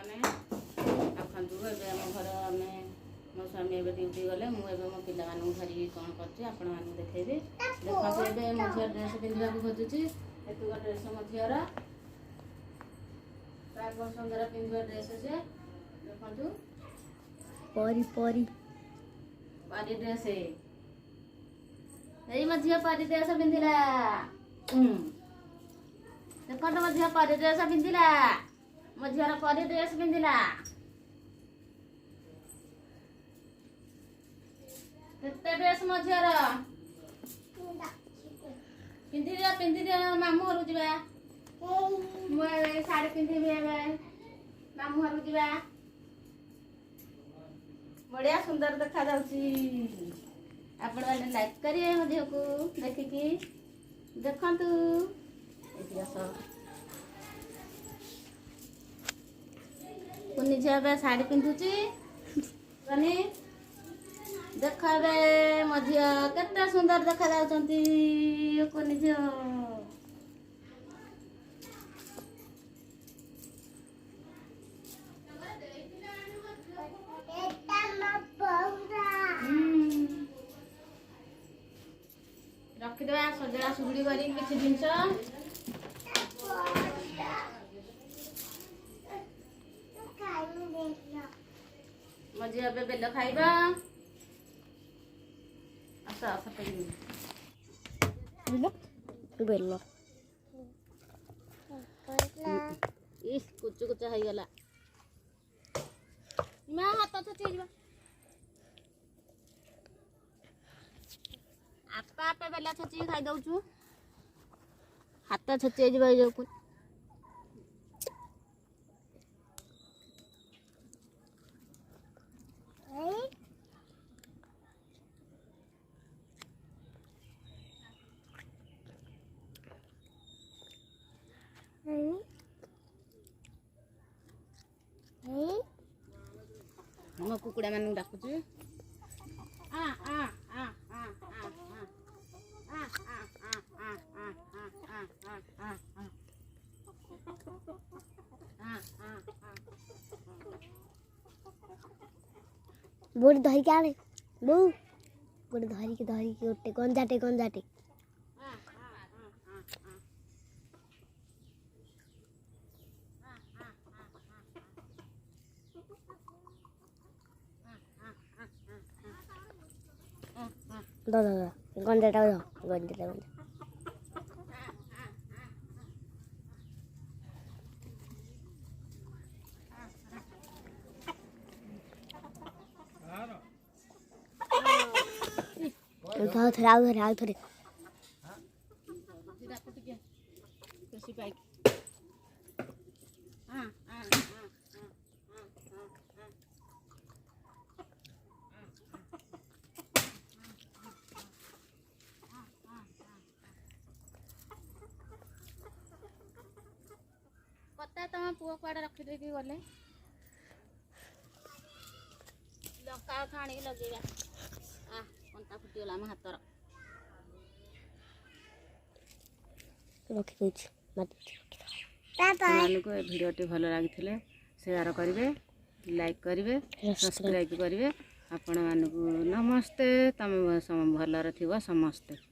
मैंने आखु ए आम घर आम मो स्वामी ए ड्यूटी गले मुझे मो पिला धरिकी कौन कर देखेबी देखो ए मो झील ड्रेस पिंधा खोजुची एतुक ड्रेस मो झीर बहुत सुंदर पिंधा ड्रेस से देखु परी परी परी ड्रेस यही मो झील परी ड्रेस पिंधिला देखो मो झील परी ड्रेस पिंधिला मो झीर परी ड्रेस पिंधिला केते ड्रेस मो झीर पिंधि दिया मामू घर जा साड़ी पिंधि मामू घर जा बढ़िया सुंदर देखा आपण मैंने लाइक करिए मो झील को देखिकी देखंतु कुनी झील साड़ी पिंधुची कनी देख मो झील केते सुंदर देखा जाउछंती कुनी झील रखिदेवा सजड़ा सुगड़ी करी किसी जिनस मो झील ए बेल खाइबा आस आस बेल इस कुचु कुचा हो गला मैं हाथ छची जा आपा आपे बेला छची खाई दउछु हाथ छची जा जो को मो कुकुड़ा मान डाकुची बोर्ड धरी के आने बो बोर्ड धरी के उठे गंजाटे दादा गंजाटा गंजा आओ थोड़े पता तुम पुओ कड़े रखिदे गले लंका खाणी लगे कंटा फुटीगला आम हाथ भिडियोटी भल लगी शेयर करेंगे लाइक करेंगे सब्सक्राइब करेंगे आपण मानक नमस्ते तुम भलरे थी समस्ते।